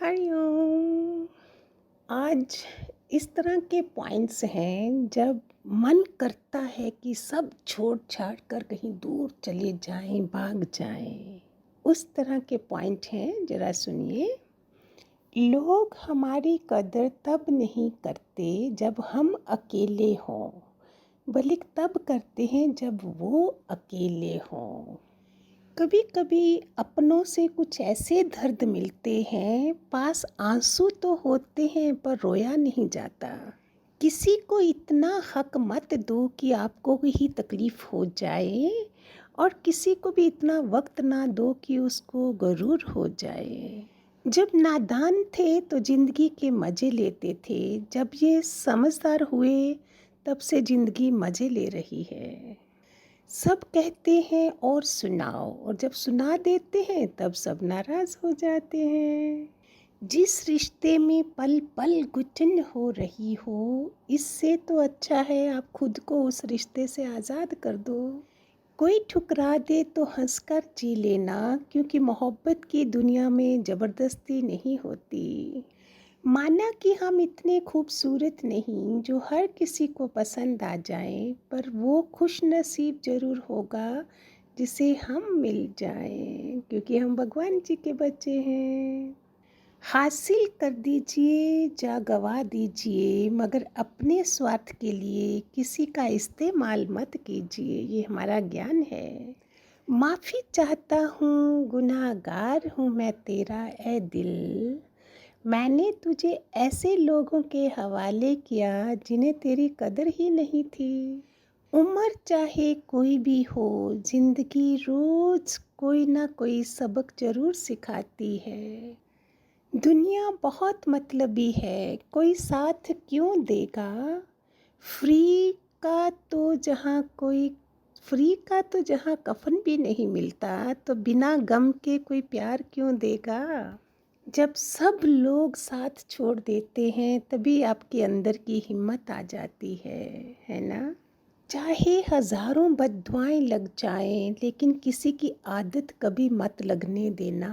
हरिओम। आज इस तरह के पॉइंट्स हैं जब मन करता है कि सब छोड़ छाड़ कर कहीं दूर चले जाएं, भाग जाएं। उस तरह के पॉइंट हैं, जरा सुनिए। लोग हमारी कदर तब नहीं करते जब हम अकेले हों, बल्कि तब करते हैं जब वो अकेले हों। कभी कभी अपनों से कुछ ऐसे दर्द मिलते हैं, पास आंसू तो होते हैं पर रोया नहीं जाता। किसी को इतना हक मत दो कि आपको ही तकलीफ हो जाए, और किसी को भी इतना वक्त ना दो कि उसको गरूर हो जाए। जब नादान थे तो जिंदगी के मजे लेते थे, जब ये समझदार हुए तब से जिंदगी मजे ले रही है। सब कहते हैं और सुनाओ, और जब सुना देते हैं तब सब नाराज हो जाते हैं। जिस रिश्ते में पल पल घुटन हो रही हो, इससे तो अच्छा है आप खुद को उस रिश्ते से आज़ाद कर दो। कोई ठुकरा दे तो हंसकर जी लेना, क्योंकि मोहब्बत की दुनिया में ज़बरदस्ती नहीं होती। माना कि हम इतने खूबसूरत नहीं जो हर किसी को पसंद आ जाएं, पर वो खुश नसीब ज़रूर होगा जिसे हम मिल जाएं, क्योंकि हम भगवान जी के बच्चे हैं। हासिल कर दीजिए या गवा दीजिए, मगर अपने स्वार्थ के लिए किसी का इस्तेमाल मत कीजिए, ये हमारा ज्ञान है। माफ़ी चाहता हूँ, गुनाहगार हूँ मैं तेरा ए दिल। मैंने तुझे ऐसे लोगों के हवाले किया जिन्हें तेरी कदर ही नहीं थी। उम्र चाहे कोई भी हो, जिंदगी रोज कोई ना कोई सबक जरूर सिखाती है। दुनिया बहुत मतलबी है, कोई साथ क्यों देगा। फ्री का तो जहाँ कोई फ्री का तो जहाँ कफन भी नहीं मिलता, तो बिना गम के कोई प्यार क्यों देगा। जब सब लोग साथ छोड़ देते हैं तभी आपके अंदर की हिम्मत आ जाती है ना। चाहे हजारों बद्दुआएं लग जाएं, लेकिन किसी की आदत कभी मत लगने देना।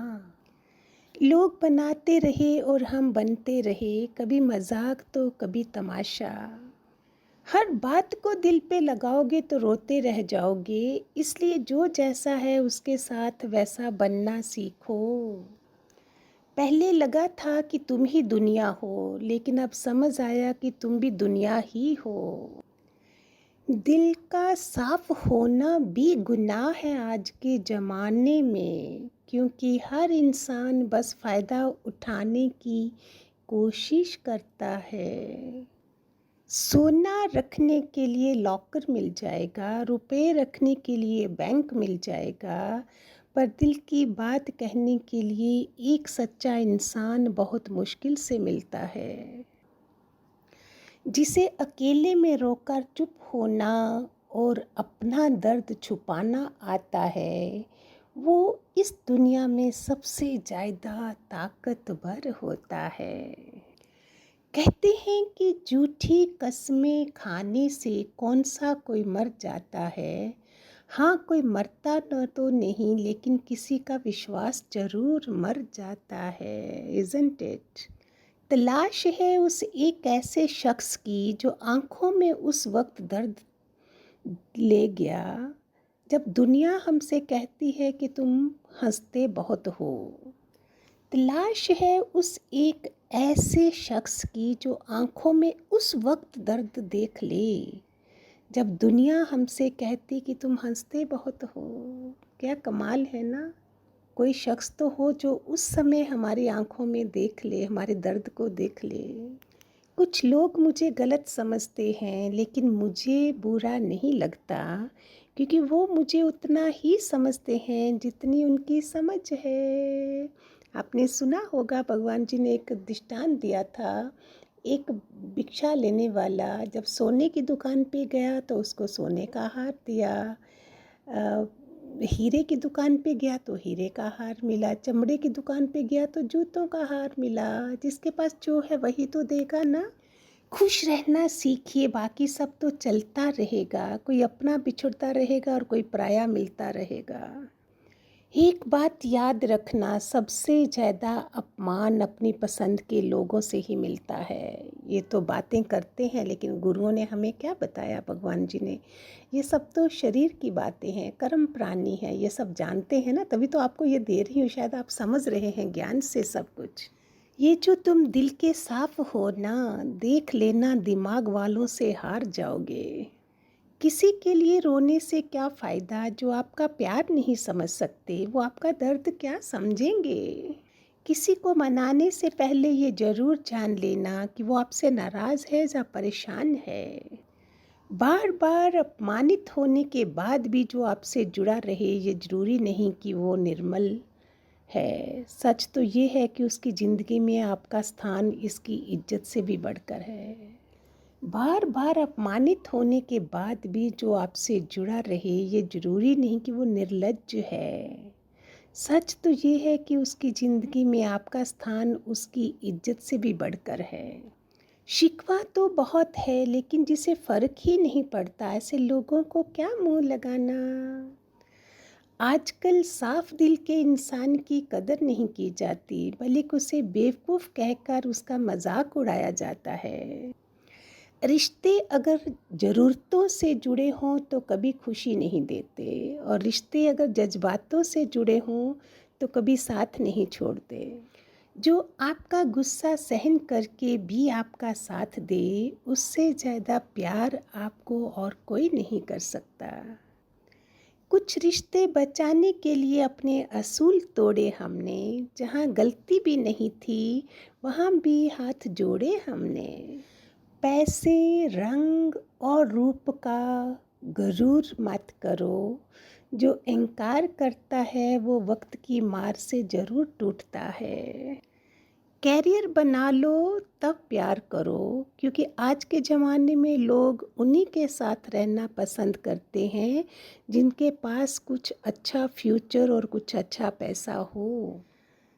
लोग बनाते रहे और हम बनते रहे, कभी मजाक तो कभी तमाशा। हर बात को दिल पे लगाओगे तो रोते रह जाओगे, इसलिए जो जैसा है उसके साथ वैसा बनना सीखो। पहले लगा था कि तुम ही दुनिया हो, लेकिन अब समझ आया कि तुम भी दुनिया ही हो। दिल का साफ होना भी गुनाह है आज के ज़माने में, क्योंकि हर इंसान बस फ़ायदा उठाने की कोशिश करता है। सोना रखने के लिए लॉकर मिल जाएगा, रुपए रखने के लिए बैंक मिल जाएगा, पर दिल की बात कहने के लिए एक सच्चा इंसान बहुत मुश्किल से मिलता है। जिसे अकेले में रोकर चुप होना और अपना दर्द छुपाना आता है, वो इस दुनिया में सबसे ज़्यादा ताकतवर होता है। कहते हैं कि झूठी कस्में खाने से कौन सा कोई मर जाता है। हाँ, कोई मरता न तो नहीं, लेकिन किसी का विश्वास जरूर मर जाता है, इज़न्ट इट। तलाश है उस एक ऐसे शख्स की जो आंखों में उस वक्त दर्द ले गया जब दुनिया हमसे कहती है कि तुम हंसते बहुत हो। तलाश है उस एक ऐसे शख्स की जो आंखों में उस वक्त दर्द देख ले जब दुनिया हमसे कहती कि तुम हंसते बहुत हो। क्या कमाल है ना। कोई शख्स तो हो जो उस समय हमारी आंखों में देख ले, हमारे दर्द को देख ले। कुछ लोग मुझे गलत समझते हैं, लेकिन मुझे बुरा नहीं लगता, क्योंकि वो मुझे उतना ही समझते हैं जितनी उनकी समझ है। आपने सुना होगा, भगवान जी ने एक दृष्टांत दिया था। एक भिक्षा लेने वाला जब सोने की दुकान पे गया तो उसको सोने का हार दिया, हीरे की दुकान पे गया तो हीरे का हार मिला, चमड़े की दुकान पे गया तो जूतों का हार मिला। जिसके पास जो है वही तो देगा ना। खुश रहना सीखिए, बाकी सब तो चलता रहेगा। कोई अपना बिछुड़ता रहेगा और कोई पराया मिलता रहेगा। एक बात याद रखना, सबसे ज़्यादा अपमान अपनी पसंद के लोगों से ही मिलता है। ये तो बातें करते हैं लेकिन गुरुओं ने हमें क्या बताया, भगवान जी ने, ये सब तो शरीर की बातें हैं, कर्म प्राणी है, ये सब जानते हैं ना, तभी तो आपको ये दे रही हूँ, शायद आप समझ रहे हैं ज्ञान से सब कुछ। ये जो तुम दिल के साफ हो ना, देख लेना दिमाग वालों से हार जाओगे। किसी के लिए रोने से क्या फ़ायदा, जो आपका प्यार नहीं समझ सकते, वो आपका दर्द क्या समझेंगे। किसी को मनाने से पहले ये ज़रूर जान लेना कि वो आपसे नाराज़ है या परेशान है। बार बार अपमानित होने के बाद भी जो आपसे जुड़ा रहे, ये ज़रूरी नहीं कि वो निर्मल है। सच तो ये है कि उसकी ज़िंदगी में आपका स्थान इसकी इज्जत से भी बढ़कर है। बार बार अपमानित होने के बाद भी जो आपसे जुड़ा रहे, ये ज़रूरी नहीं कि वो निर्लज्ज है। सच तो ये है कि उसकी ज़िंदगी में आपका स्थान उसकी इज्जत से भी बढ़कर है। शिकवा तो बहुत है लेकिन जिसे फ़र्क ही नहीं पड़ता, ऐसे लोगों को क्या मुंह लगाना। आजकल साफ दिल के इंसान की कदर नहीं की जाती, बल्कि उसे बेवकूफ़ कहकर उसका मजाक उड़ाया जाता है। रिश्ते अगर ज़रूरतों से जुड़े हों तो कभी खुशी नहीं देते, और रिश्ते अगर जज्बातों से जुड़े हों तो कभी साथ नहीं छोड़ते। जो आपका गुस्सा सहन करके भी आपका साथ दे, उससे ज़्यादा प्यार आपको और कोई नहीं कर सकता। कुछ रिश्ते बचाने के लिए अपने असूल तोड़े हमने, जहाँ गलती भी नहीं थी वहाँ भी हाथ जोड़े हमने। पैसे, रंग और रूप का गरूर मत करो, जो इनकार करता है वो वक्त की मार से ज़रूर टूटता है। कैरियर बना लो तब प्यार करो, क्योंकि आज के ज़माने में लोग उन्हीं के साथ रहना पसंद करते हैं जिनके पास कुछ अच्छा फ्यूचर और कुछ अच्छा पैसा हो।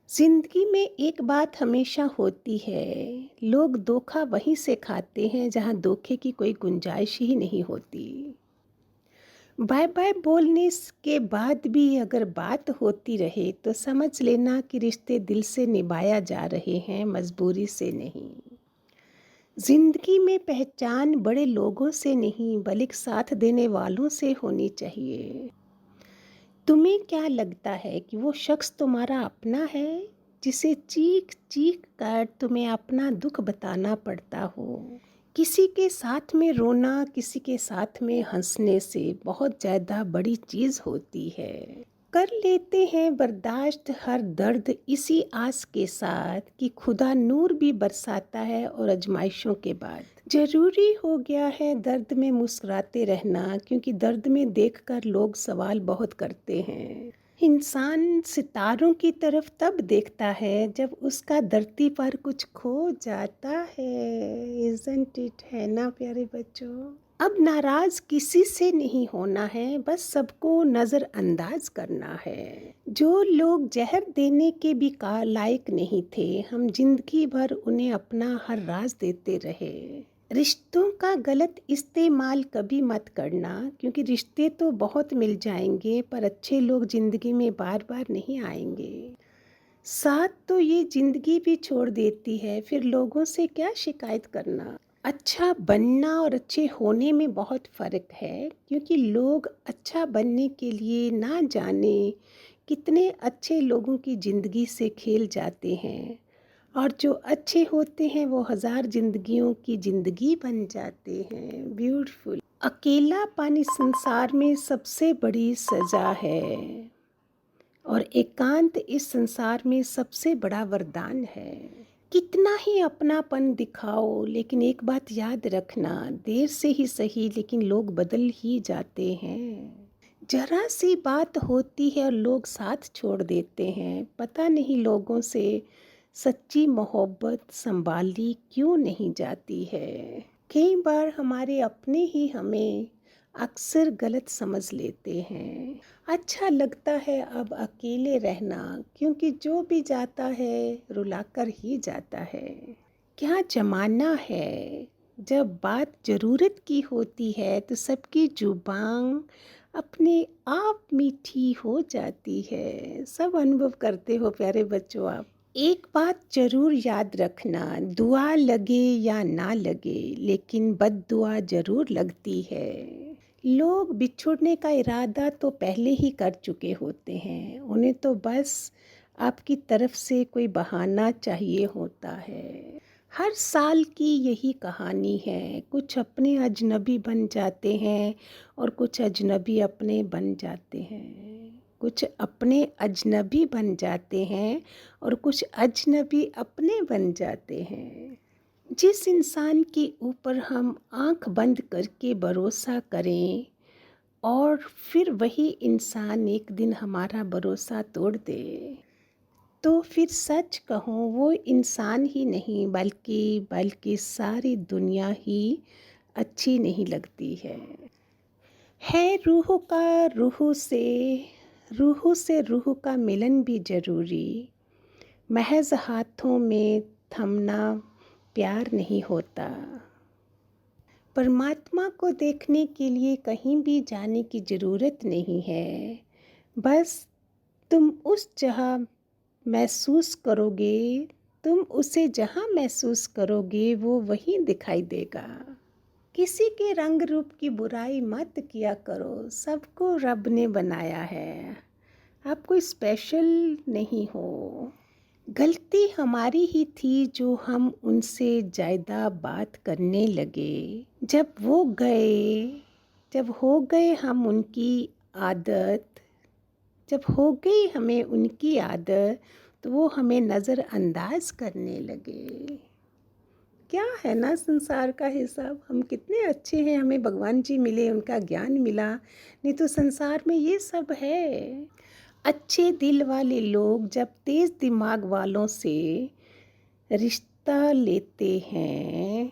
जिंदगी में एक बात हमेशा होती है, लोग धोखा वहीं से खाते हैं जहां धोखे की कोई गुंजाइश ही नहीं होती। बाय बाय बोलने के बाद भी अगर बात होती रहे तो समझ लेना कि रिश्ते दिल से निभाया जा रहे हैं, मजबूरी से नहीं। जिंदगी में पहचान बड़े लोगों से नहीं बल्कि साथ देने वालों से होनी चाहिए। तुम्हें क्या लगता है कि वो शख्स तुम्हारा अपना है, जिसे चीख चीख कर तुम्हें अपना दुख बताना पड़ता हो। किसी के साथ में रोना किसी के साथ में हंसने से बहुत ज़्यादा बड़ी चीज़ होती है। कर लेते हैं बर्दाश्त हर दर्द इसी आस के साथ कि खुदा नूर भी बरसाता है, और आजमाइशों के बाद जरूरी हो गया है दर्द में मुस्कुराते रहना, क्योंकि दर्द में देखकर लोग सवाल बहुत करते हैं। इंसान सितारों की तरफ तब देखता है जब उसका धरती पर कुछ खो जाता है। इज़न्ट इट, है ना प्यारे बच्चों। अब नाराज किसी से नहीं होना है, बस सबको नज़रअंदाज करना है। जो लोग जहर देने के भी लायक नहीं थे, हम जिंदगी भर उन्हें अपना हर राज देते रहे। रिश्तों का गलत इस्तेमाल कभी मत करना, क्योंकि रिश्ते तो बहुत मिल जाएंगे पर अच्छे लोग ज़िंदगी में बार बार नहीं आएंगे। साथ तो ये ज़िंदगी भी छोड़ देती है, फिर लोगों से क्या शिकायत करना। अच्छा बनना और अच्छे होने में बहुत फ़र्क है, क्योंकि लोग अच्छा बनने के लिए ना जाने कितने अच्छे लोगों की ज़िंदगी से खेल जाते हैं, और जो अच्छे होते हैं वो हज़ार जिंदगियों की ज़िंदगी बन जाते हैं। ब्यूटीफुल। अकेलापन इस संसार में सबसे बड़ी सज़ा है, और एकांत इस संसार में सबसे बड़ा वरदान है। कितना ही अपनापन दिखाओ, लेकिन एक बात याद रखना, देर से ही सही लेकिन लोग बदल ही जाते हैं। जरा सी बात होती है और लोग साथ छोड़ देते हैं। पता नहीं लोगों से सच्ची मोहब्बत संभाली क्यों नहीं जाती है। कई बार हमारे अपने ही हमें अक्सर गलत समझ लेते हैं। अच्छा लगता है अब अकेले रहना, क्योंकि जो भी जाता है रुलाकर ही जाता है। क्या जमाना है, जब बात ज़रूरत की होती है तो सबकी जुबान अपने आप मीठी हो जाती है। सब अनुभव करते हो प्यारे बच्चों आप। एक बात ज़रूर याद रखना, दुआ लगे या ना लगे, लेकिन बद्दुआ ज़रूर लगती है। लोग बिछुड़ने का इरादा तो पहले ही कर चुके होते हैं, उन्हें तो बस आपकी तरफ से कोई बहाना चाहिए होता है। हर साल की यही कहानी है, कुछ अपने अजनबी बन जाते हैं और कुछ अजनबी अपने बन जाते हैं। कुछ अपने अजनबी बन जाते हैं और कुछ अजनबी अपने बन जाते हैं। जिस इंसान के ऊपर हम आंख बंद करके भरोसा करें और फिर वही इंसान एक दिन हमारा भरोसा तोड़ दे, तो फिर सच कहूँ वो इंसान ही नहीं बल्कि सारी दुनिया ही अच्छी नहीं लगती है रूह का मिलन भी ज़रूरी, महज हाथों में थमना प्यार नहीं होता। परमात्मा को देखने के लिए कहीं भी जाने की ज़रूरत नहीं है, बस तुम उस जगह महसूस करोगे, तुम उसे जहाँ महसूस करोगे वो वहीं दिखाई देगा। किसी के रंग रूप की बुराई मत किया करो, सबको रब ने बनाया है, आप कोई स्पेशल नहीं हो। गलती हमारी ही थी जो हम उनसे ज़्यादा बात करने लगे। जब हो गए हम उनकी आदत, जब हो गई हमें उनकी आदत, तो वो हमें नज़रअंदाज करने लगे। क्या है ना संसार का हिसाब, हम कितने अच्छे हैं, हमें भगवान जी मिले, उनका ज्ञान मिला, नहीं तो संसार में ये सब है। अच्छे दिल वाले लोग जब तेज़ दिमाग वालों से रिश्ता लेते हैं